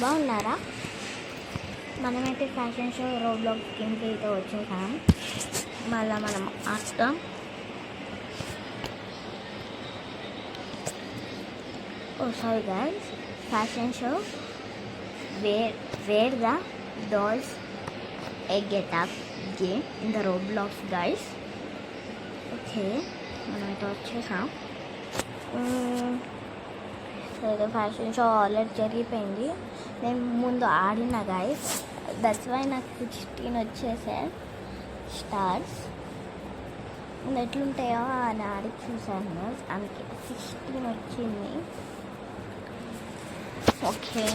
బాగున్నారా? మనమైతే fashion show Roblox గేమ్కి అయితే వచ్చేసాం. మళ్ళీ మనం ఆడతాం. Sorry guys, fashion show wear the dolls get up game in the Roblox guys. Okay, మనమైతే వచ్చేసాం. సో ఫ్యాషన్ షో ఆల్రెడీ జరిగిపోయింది. నేను ముందు ఆడిన గైస్, దట్స్ వై నాకు 16 వచ్చేసాయి స్టార్స్. ఎట్లుంటాయో అని ఆడి చూసాను, అందుకే 16 వచ్చింది. ఓకే,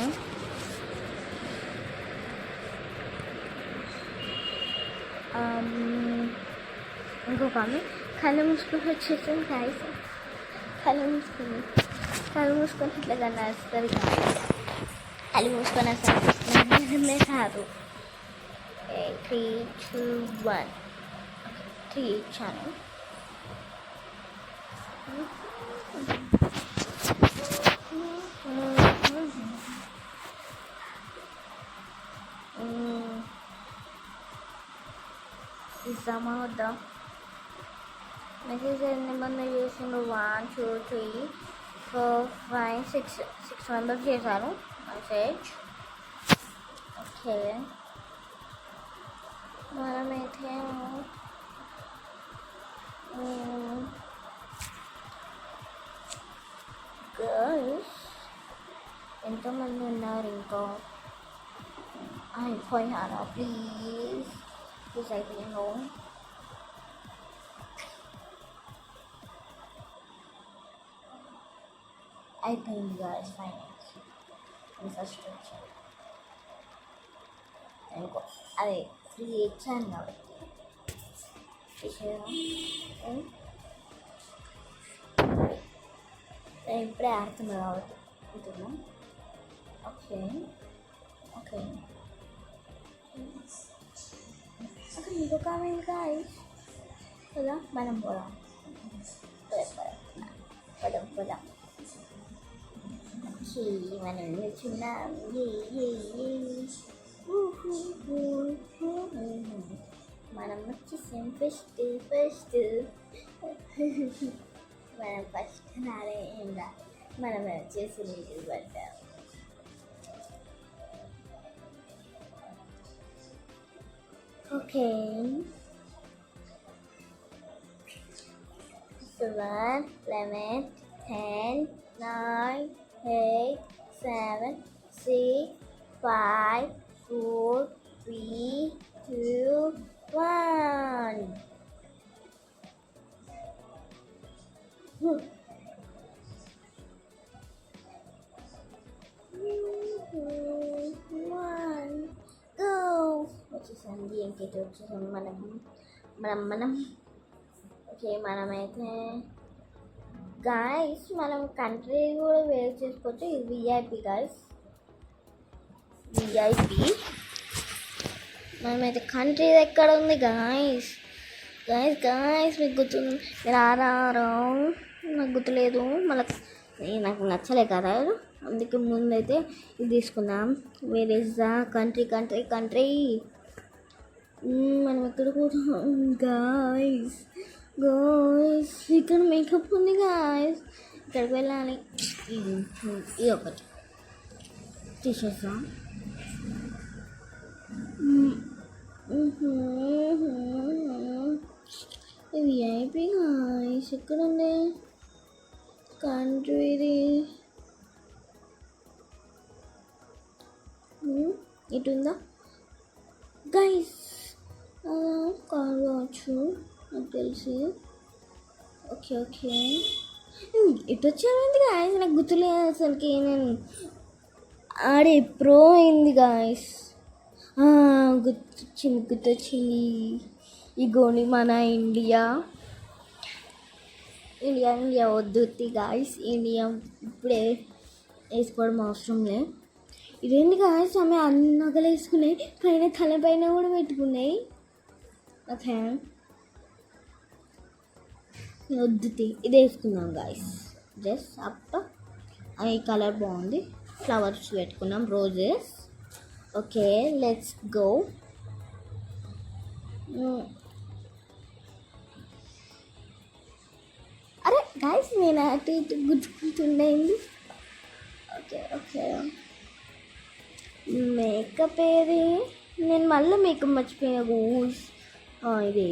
ఇంకొక కళ్ళు మూసుకొని వచ్చేసాను గాయస్. కళ్ళు మూసుకొని ఇట్లా దాన్ని వస్తుంది గాయస్. కళ్ళు మూసుకొని వస్తుంది కాదు. 3, 2, 1 3 ఇచ్చాను. ఇద్దామా వద్దా? మెసేజ్ ఎన్ని మంది చేసిండ్రు? 1, 2, 3, 4, 5, 6 మెంబర్స్ చేశారు మెసేజ్. ఓకే, మనమైతే గర్ల్స్ ఎంతమంది ఉన్నారు? ఇంకా అయిపోయారా? ప్లీజ్ అయిపోయాను. అయిపోయింది గాయస్, ఫైనల్స్ ఫస్ట్ వచ్చాను. అనుకో అదే 3 ఇచ్చాను కాబట్టి నేను ఇప్పుడే ఆడుతున్నా కాబట్టి ఉంటున్నాం. ఓకే ఓకే, అక్కడ ఇంకొక ఆమె గాయస్ కదా. మనం పోదాం. మనం నిల్చున్నాం. మనం వచ్చేసాం ఫస్ట్. మనం ఫస్ట్ రాలే ఏం రా, మనం వచ్చేసి నీళ్ళు పడ్డాం. ఓకే, 1, 11, 10, 9, 8, 7, 6, 5, 4, 3, 2, 1. Go! వచ్చేసాం గేమ్కి. వచ్చేసాం మనం ఓకే, మనమైతే గాయస్ మనం కంట్రీ కూడా వేరు చేసుకోవచ్చు. ఇది విఐపి గాయస్, విఐపి. మనమైతే కంట్రీ ఎక్కడ ఉంది గాయస్? మీకు గుర్తుంది? మీరు ఆడారో నాకు గుర్తులేదు. మళ్ళీ నాకు నచ్చలే కదా, అందుకే ముందైతే ఇది తీసుకున్నాం. Where is the country. మనం ఎక్కడ పోతాం గాయస్? ఇక్కడ మేకప్ ఉంది గాయస్, ఇక్కడికి వెళ్ళాలి. ఇది ఒకటి తీసేస్తాం. ఇది విఐపి గాయస్. ఎక్కడ ఉంది కంట్రీ? ఇటు ఉందా గైస్? కావచ్చు నాకు తెలిసి. ఓకే, ఇటు వచ్చేది గాయస్. నాకు గుర్తులేదు అసలుకి. నేను ఆడే ప్రో అయింది గాయస్. గుర్తొచ్చింది. ఇగోని మన ఇండియా వద్దు గాయస్. ఇండియా ఇప్పుడే వేసుకోవడం అవసరం లేదు. ఇదేంటి గాయస్, ఆమె అన్ని నగలు వేసుకున్నాయి, తలపైన కూడా పెట్టుకున్నాయి. ఓకే, వద్దు, ఇది వేసుకుందాం గాయస్. Just up. ఈ కలర్ బాగుంది. ఫ్లవర్స్ పెట్టుకున్నాం, రోజెస్. Okay, let's go. అరే గైస్, నేను అటు ఇటు గుర్తుకుంటుండేది. ఓకే ఓకే, మేకప్ ఏది? నేను మళ్ళీ మేకప్ మర్చిపోయా. గూస్ ఇది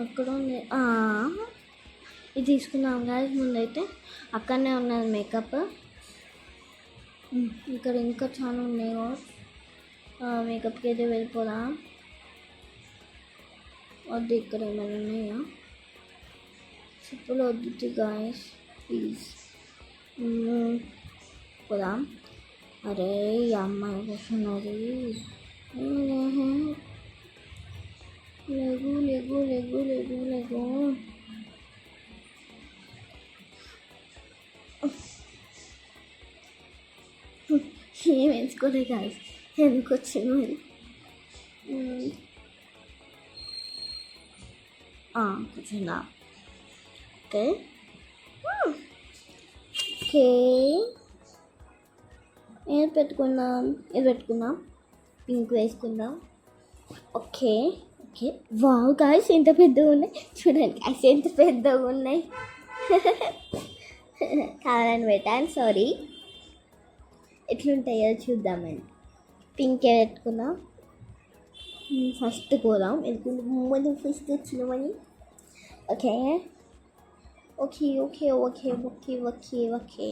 ఎక్కడ ఉంది? ఇది తీసుకున్నాం గాయస్. ముందైతే అక్కడనే ఉన్నది మేకప్. ఇక్కడ ఇంకా చాలా ఉన్నాయి. మేకప్కి అయితే వెళ్ళిపోదాం. వద్దు, ఇక్కడ ఏమైనా ఉన్నాయా? చెప్పులు వద్దు గాయస్, ప్లీజ్. పోదాం. అరే ఈ అమ్మాయి కూర్చున్నది. లేగు లేగు లేగు లేగు లేగు. ఏం ఎంచుకోలే గాయస్, ఎందుకు వచ్చింది మరి. కూర్చున్నా. ఓకే ఓకే, ఏది పెట్టుకుందాం? ఇది పెట్టుకుందాం, పింక్ వేసుకుందాం. Okay okay. వావ్ గాయస్, ఎంత పెద్దగా ఉన్నాయి చూడండి గాయస్, ఎంత పెద్దగా ఉన్నాయి. కావాలని పెట్టాను, సారీ. ఎట్లుంటాయో చూద్దామని పింకే పెట్టుకుందాం. ఫస్ట్ పోదాం, ఎందుకు ఫస్ట్ వచ్చినామని. Okay okay okay okay okay okay okay.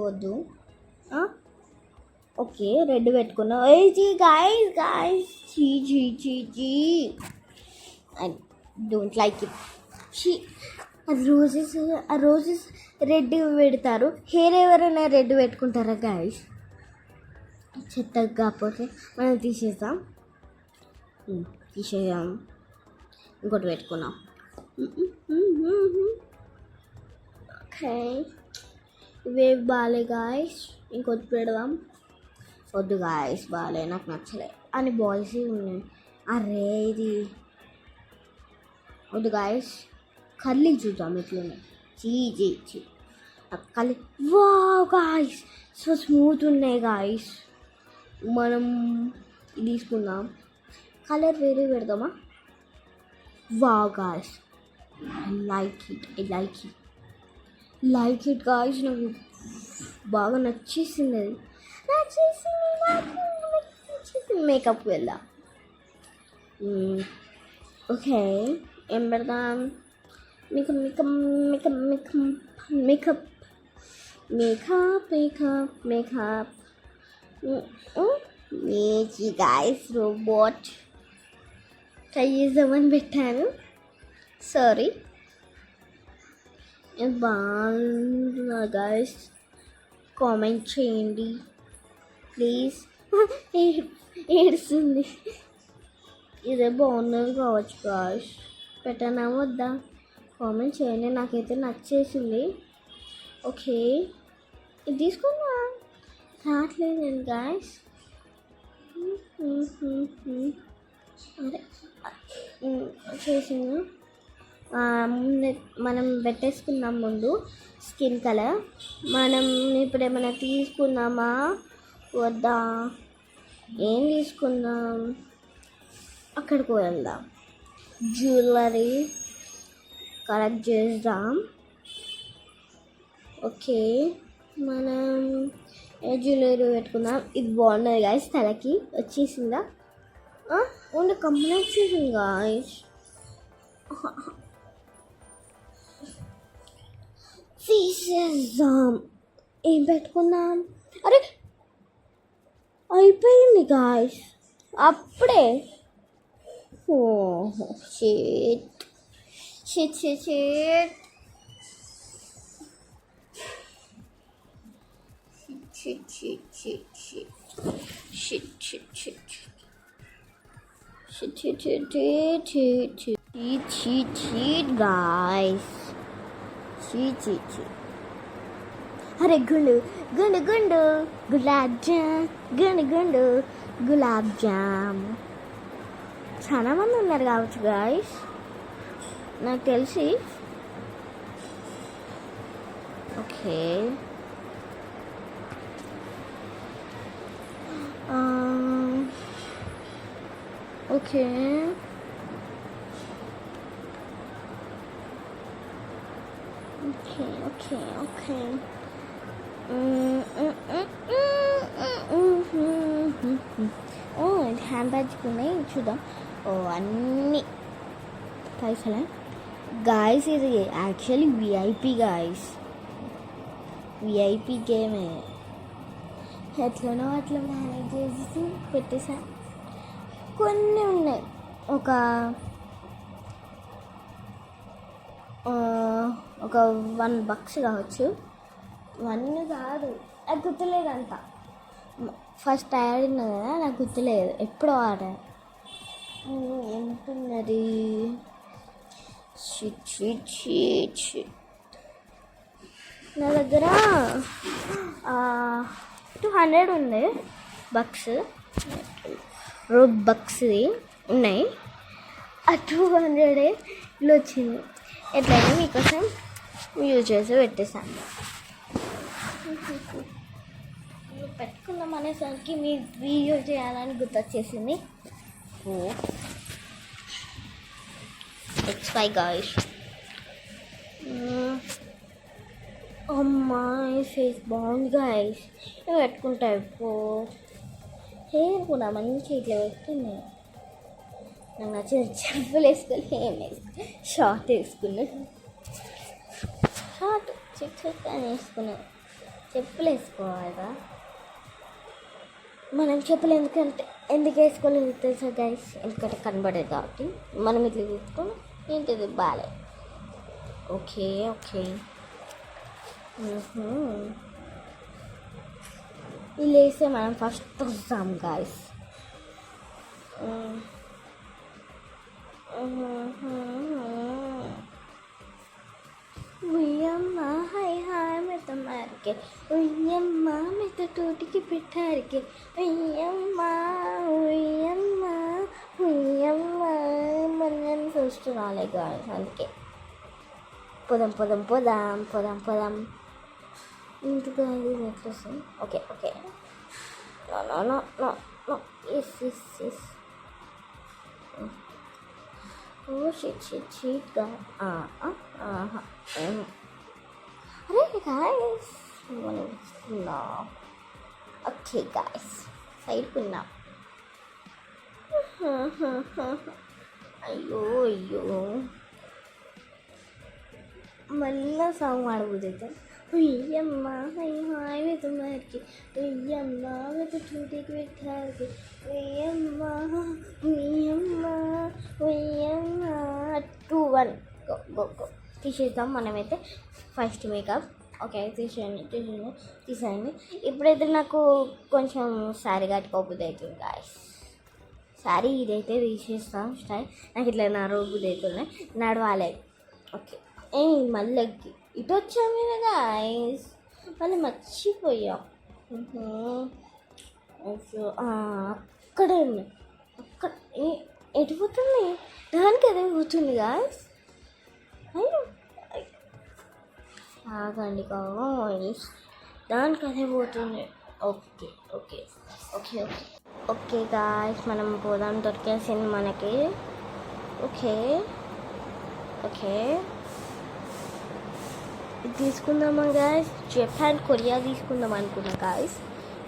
వద్దు. ఓకే, రెడ్ పెట్టుకున్నాం. జీ గాయస్ గాయస్, జీ జీ జీ జీ, I don't like it. She, ఆ రోజెస్ రెడ్ పెడతారు. హెయిర్ ఎవరైనా రెడ్ పెట్టుకుంటారా గాయస్? చెత్తగా కాకపోతే మనం తీసేద్దాం. ఇంకోటి పెట్టుకున్నాం. ఓకే, ఇవే బాలే గాయస్, ఇంకొద్దు పెడదాం. వద్దు గాయస్, బాలే, నాకు నచ్చలే అని బాయ్స్ ఉన్నాయి. అరే ఇది వద్దు గాయస్, కర్లీ చూద్దాం ఎట్లున్నాయి. చీ చీ చీ, curly. Wow guys, so smooth ఉన్నాయి గాయస్. మనం ఇది తీసుకుందాం. కలర్ వేరే పెడదామా? Wow guys, I like it guys. నాకు బాగా నచ్చేసింది అది. మేకప్ వెళ్దాం. ఓకే, ఏం పెడదాం? Makeup makeup makeup makeup makeup makeup makeup మేకీ గాయస్, రోబోట్ ట్రై చేద్దామని పెట్టాను, సారీ. బాగుందా గాయస్? కామెంట్ చేయండి ప్లీజ్. ఏడుస్తుంది. ఇదే బాగున్నది కావచ్చు గాయస్, పెట్టనా వద్దా? కామెంట్ చేయండి. నాకైతే నచ్చేసింది. ఓకే, ఇది తీసుకున్నా రావట్లేదు నేను గాయస్. అదే చేసింది. మనం పెట్టేసుకున్నాం ముందు స్కిన్ కలర్. మనం ఇప్పుడు ఏమైనా తీసుకుందామా వద్దా? ఏం తీసుకుందాం? అక్కడికి వెళ్దాం, జ్యువెలరీ కలెక్ట్ చేద్దాం. ఓకే, మనం ఏ జ్యువెలరీ పెట్టుకుందాం? ఇది బాగున్నది గాయస్, తలకి వచ్చేసిందా? ఓన్లీ కంపెనీ వచ్చేసింది గాయస్. తీసేద్దాం. ఏం పెట్టుకుందాం? అరే అయిపోయింది గాయస్ అప్పుడే. ఓహో shit shit shit shit shit shit shit shit shit shit shit shit shit shit shit shit guys. Shit shit shit. అరే గుండు గుండు గుండు గులాబ్ జామ్, గుండు గుండు గులాబ్ జామ్. చాలా మంది ఉన్నారు కావచ్చు గాయస్ నాకు తెలిసి. Okay. Okay. Okay. Okay. Okay. ఓ, ఇది హ్యాండ్ బ్యాగ్స్ ఉన్నాయి, చూద్దాం. ఓ, అన్నీ పైసలే గాయస్. ఇది యాక్చువల్లీ విఐపి గాయస్, విఐపి గేమే. ఎట్లనో అట్లా మేనేజ్ చేసి పెట్టేసా. కొన్ని ఉన్నాయి, ఒక 1 bucks కావచ్చు. 1 కాదు, నాకు గుర్తులేదంతా. ఫస్ట్ ఆడినా కదా, నాకు గుర్తులేదు, ఎప్పుడో ఆడా. ఎంతున్నది? నా దగ్గర 200 ఉంది బక్స్, బక్స్ది ఉన్నాయి. ఆ 200 ఇల్లు వచ్చింది. ఎట్లయినా మీకోసం యూజ్ చేసి పెట్టేసాను. పెట్టుకుందాం అనేసరికి మీ వీడియో చేయాలని గుర్తొచ్చేసింది. XY guys. అమ్మాయి ఫేస్ బాగుంది గాయ్స్. ఇవి పెట్టుకుంటా హెయిర్ కూడా మంచి ఇట్లా పెట్టుకున్నా. నాకు నచ్చిన చెప్పులు వేసుకొని ఏం వేసుకున్నా, షార్ట్ వేసుకున్నా, షార్ట్ చెక్ అని వేసుకున్నా. చెప్పులు వేసుకోవాలిగా మనం. చెప్పులు ఎందుకు వేసుకోలేదు తెలుసా గైస్? ఎందుకంటే కనబడేది కాబట్టి. మనం ఇట్లా తీసుకొని ఏంటిది బాలే. ఓకే. ఓకే. ఇలా వేస్తే మనం ఫస్ట్ వస్తాం గాయస్. ఉయ్యమ్మ హై హాయ్ మెత్త మారికే, ఉయ్యమ్మ మెత్త తోటికి పెట్టారికే, ఉయ్యమ్మ ఉయ్యమ్మ ఉయ్యమ్మ. మరి నేను ఫస్ట్ రాలే గాయస్, అందుకే పోదాం పోదాం పోదాం పోదాం పోదాం. ఇంటికి ఎట్లా వస్తుంది? Okay. Okay. No no no no. Yes yes yes. ఓ షీట్గా. అరే గాయస్, మనం ఓకే గాయస్, సైడ్కున్నాం. అయ్యో అయ్యో, మళ్ళా సాంగ్ ఆడబోదైతే. ఉయ్యమ్మ హై హాయ్ మీద మరికి, ఉయ్యమ్మ మీద చూటికి పెట్టారికి, ఉయ్యమ్మ ఉయ్యమ్మ ఉయ్యమ్మ. 2-1 గో గో గో. తీసేద్దాం మనమైతే ఫస్ట్ మేకప్. ఓకే, తీసేయండి. ఇప్పుడైతే నాకు కొంచెం శారీ కట్టుకోబుద్ది అవుతుంది గాయస్. శారీ ఇదైతే తీసేస్తాం స్టైల్. నాకు ఇట్లా నడవబుద్ది అవుతుంది, నడవాలి. ఓకే. మళ్ళీ ఇటు వచ్చాము కదా గాయస్, మళ్ళీ మర్చిపోయాం. అక్కడే ఉన్నాయి. అక్కడ ఎటు పోతుంది? దానికి అదే పోతుంది గాయస్. ఆగండి గాయస్, దానికి అదే పోతుంది. Okay. Okay. Okay. Okay. Okay guys, మనం పోదాం, దొరికేసింది మనకి. ఓకే. ఓకే, ఇది తీసుకుందామా గాయస్? జపాన్ కొరియా తీసుకుందాం అనుకున్నా గాయస్.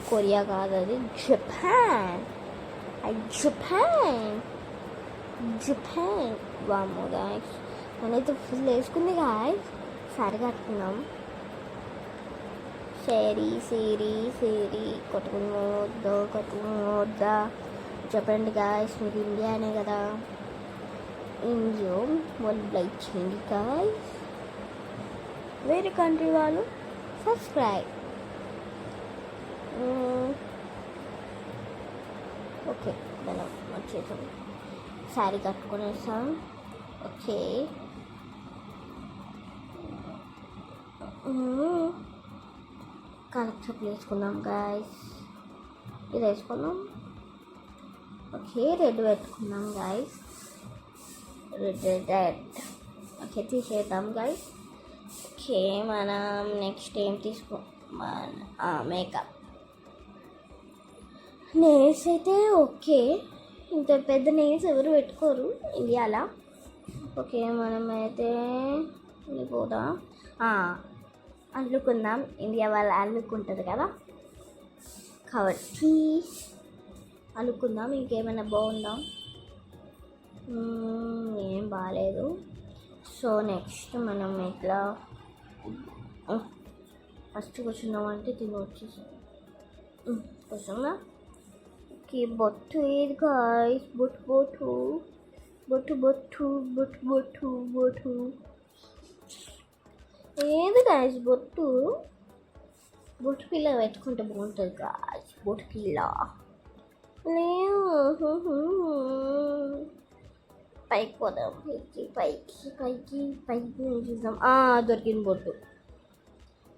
కొరియా కాదు, అది జపాన్. జపాన్ వామ్మో గాయస్, నేనైతే ఫుల్ వేసుకుంది గాయస్. సారీ కట్టుకున్నాం. సేరీ కొట్టుకుని చెప్పండి గాయస్, మీరు ఇండియానే కదా. ఇండియా వాళ్ళు లైక్ చేయండి గాయస్, వేరే కంట్రీ వాళ్ళు సబ్స్క్రైబ్. ఓకే, మనం వచ్చేసాం. శారీ కట్టుకునేసాం. ఓకే. కలెక్షన్ వేసుకున్నాం గాయస్, ఇది వేసుకున్నాం. ఓకే, రెడ్ పెట్టుకున్నాం గాయస్, రెడ్. ఓకే, తీసేద్దాం గాయస్. ఓకే, మనం నెక్స్ట్ ఏం తీసుకో మేకప్. నెయిల్స్ అయితే ఓకే, ఇంత పెద్ద నెయిల్స్ ఎవరు పెట్టుకోరు ఇండియాలో. ఓకే, మనమైతే పోదాం, అల్లుకుందాం. ఇండియా వాళ్ళు అల్లుకుంటుంది కదా, కాబట్టి అల్లుకుందాం. ఇంకేమైనా బాగుందా? ఏం బాగాలేదు. సో నెక్స్ట్ మనం ఇట్లా ఫస్ట్ కూర్చున్నామంటే తిని వచ్చేసాం. కూర్చున్నా. ఓకే, బొట్టు ఏది గాయ్స్? బొట్టు బొట్టు బొట్టు బొట్టు బొట్టు బొట్టు బొట్టు ఏది గాయ్స్? బొట్టు బొట్టు పిల్ల పెట్టుకుంటే బాగుంటుంది గాయ్స్. బొట్టు పిల్ల లేదు. పైకి పోదాం, పైకి పైకి పైకి చూద్దాం. దొరికింది బొట్టు.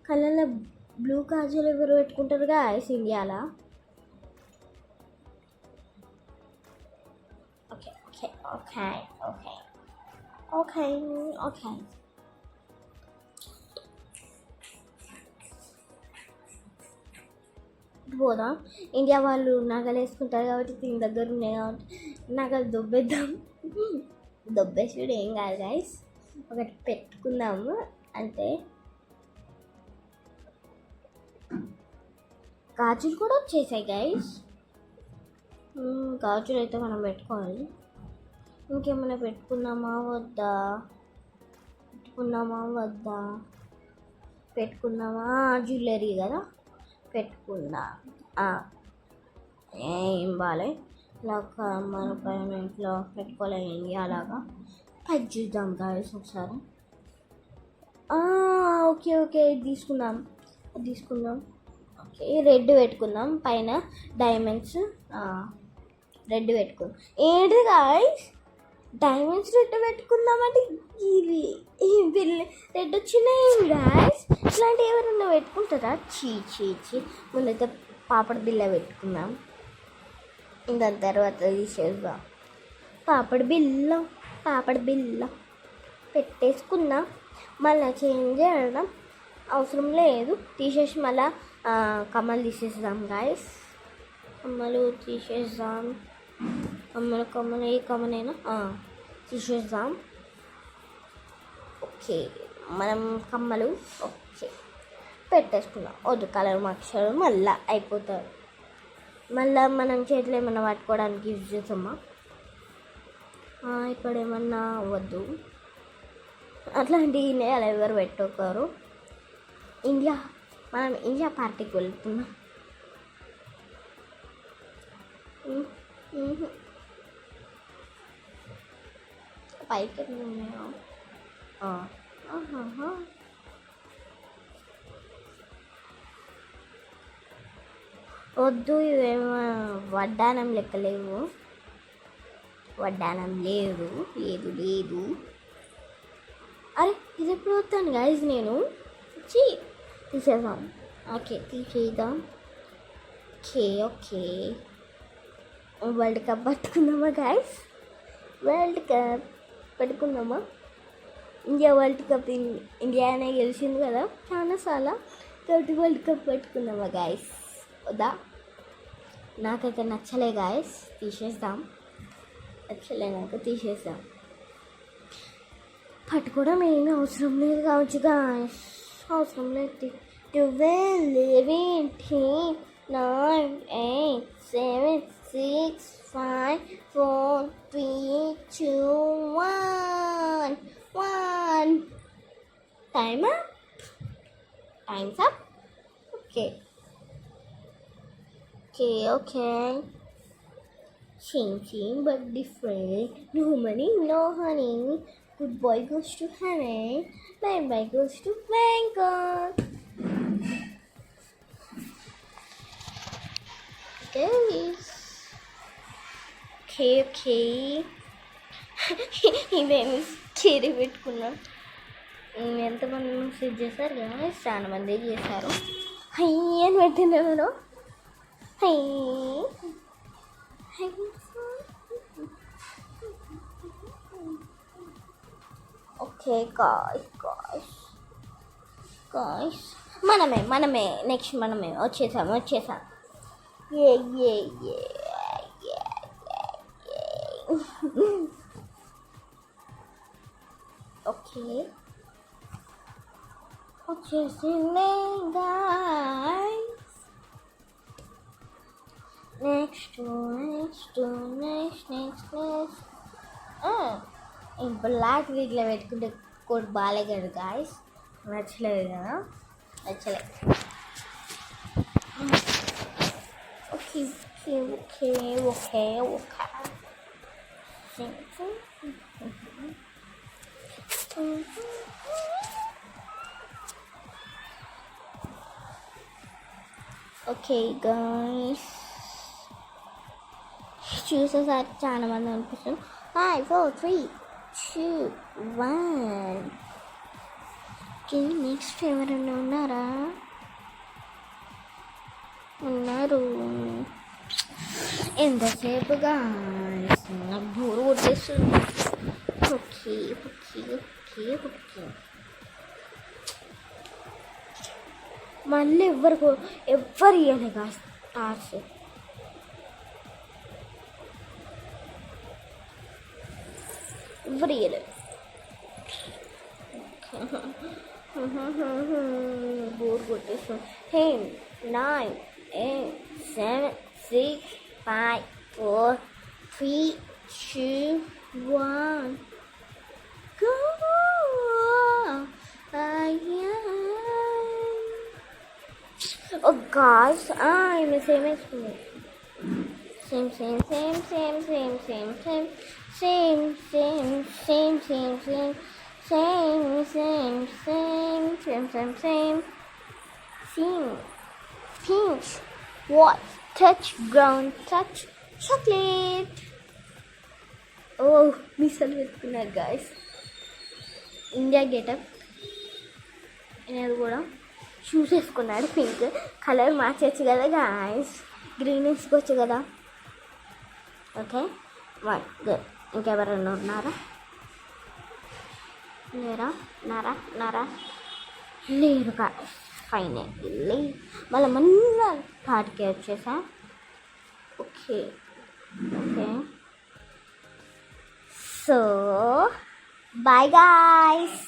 కళ్ళలో బ్లూ కాజల్ ఎవరు పెట్టుకుంటారు గాయ్స్ ఇండియాలో? Okay okay okay okay okay okay పోదాం. ఇండియా వాళ్ళు నగలు వేసుకుంటారు కాబట్టి దీని దగ్గర ఉన్నాయి కాబట్టి నగలు దొబ్బేద్దాం. దొబ్బేసుడు ఏం కాదు గైస్, ఒకటి పెట్టుకుందాము అంటే. గాజులు కూడా వచ్చేసాయి గైస్. గాజులు అయితే మనం పెట్టుకోవాలి. ఇంకేమైనా పెట్టుకుందామా వద్దా? పెట్టుకుందామా జ్యువెలరీ కదా, పెట్టుకుందా. ఏం బాలే ఇలా మన పైన ఇంట్లో పెట్టుకోలేండి. అలాగా పైకి చూద్దాం గాయస్ ఒకసారి. ఓకే ఓకే, తీసుకుందాం. ఓకే, రెడ్ పెట్టుకుందాం. పైన డైమండ్స్ రెడ్ పెట్టుకుందాం. ఏంటి గాయస్ డైమండ్స్ రెడ్ పెట్టుకుందామంటే ఇది రెడ్ వచ్చినాయి గాయస్. ఇట్లాంటివి ఎవరన్నా పెట్టుకుంటారా? చీ. ముందైతే పాపడ బిల్ల పెట్టుకుందాం, దాని తర్వాత తీసేద్దాం. పాపడ బిల్ల పెట్టేసుకుందాం. మళ్ళీ చేంజ్ చేయడం అవసరం లేదు, తీసేసి మళ్ళీ కమ్మలు తీసేద్దాం గాయస్. కమ్మలు తీసేద్దాం. కమ్మలు ఏ కమ్మనైనా తీసేద్దాం. ఓకే, మనం కమ్మలు ఓకే పెట్టేసుకున్నాం. వద్దు కలర్ మార్చారు, మళ్ళీ అయిపోతారు. మళ్ళీ మనం చేతిలో ఏమన్నా పట్టుకోవడానికి యూజ్ చేస్తామా? ఇక్కడ ఏమన్నా వద్దు, అట్లాంటివి అలా ఎవరు పెట్టుకోరు. మనం ఇండియా పార్టీకి వెళ్తున్నాం. పైకి ఉన్నాయా? వద్దు, ఇవేమో వడ్డానం లెక్క లేవు. వడ్డానం లేదు. అరే ఇది ఎప్పుడు వస్తాను గాయస్? నేను తీసేద్దాం. ఓకే తీసేద్దాం. ఓకే వరల్డ్ కప్ పట్టుకుందామా గాయస్? వరల్డ్ కప్ పట్టుకుందామా? ఇండియా వరల్డ్ కప్ ఇండియానే గెలిచింది కదా చాలాసార్లు, కాబట్టి వరల్డ్ కప్ పట్టుకుందామా గాయస్? వద్దా? నాకైతే నచ్చలే గాయస్, తీసేద్దాం. నాకు తీసేద్దాం. పట్టుకోవడం ఏమీ అవసరం లేదు కావచ్చు గాయస్, అవసరం లేదు. 12, 11, 10, 9, 8, 7, 6, 5, 4, 3, 2, 1. Time's up. Okay. Changing but different. No money, no honey. Good boy goes to heaven. Bye bye goes to Bangkok. Okay. ఇదేమి చీర పెట్టుకున్నా. ఎంతమంది మెసేజ్ చేశారు కదా, చాలా మంది చేశారు. అని పెట్టిన ఓకే గాయ్స్ గాయ్స్ మనమే నెక్స్ట్ మనమే వచ్చేసాం ఏ ఏ ఏ ఓకే వచ్చేసిందే గాయ్స్. నెక్స్ట్ ఈ బ్లాక్ వీక్లో పెట్టుకుంటే కూడా బాగాలేదు గాయస్. నచ్చలేదు కదా, నచ్చలేదు. Okay okay okay okay okay guys, చూసేసారి చాలా మంది అనిపిస్తుంది. 5 4 3 2 1. నెక్స్ట్ ఎవరైనా ఉన్నారా? ఉన్నారు. ఎంతసేపు గాయస్, నాకు బోరు కొట్టేస్తుంది. ఓకే ఓకే ఓకే ఓకే మళ్ళీ ఎవ్వరు ఇవ్వలే గాయస్ టార్చ్. ఎవ్వరు ఇవ్వలేదు. Bore కొట్టేస్తాం. 10 9 8 7 6 5 4 3 2 1 go. Oh guys, I'm the same experience. Same. Pinch, what? Touch ground, touch chocolate. Oh, misal పెట్టుకున్నారు guys. ఇండియా గెటప్ అనేది కూడా షూస్ వేసుకున్నాడు. పింక్ కలర్ మార్చచ్చు కదా గాయస్, గ్రీన్ వేసుకోవచ్చు కదా. Okay good. ఇంకెవరైనా ఉన్నారా? లేరు గాయస్. ఫైనల్లీ మళ్ళీ పార్టీకి వచ్చేసా. Okay so bye guys.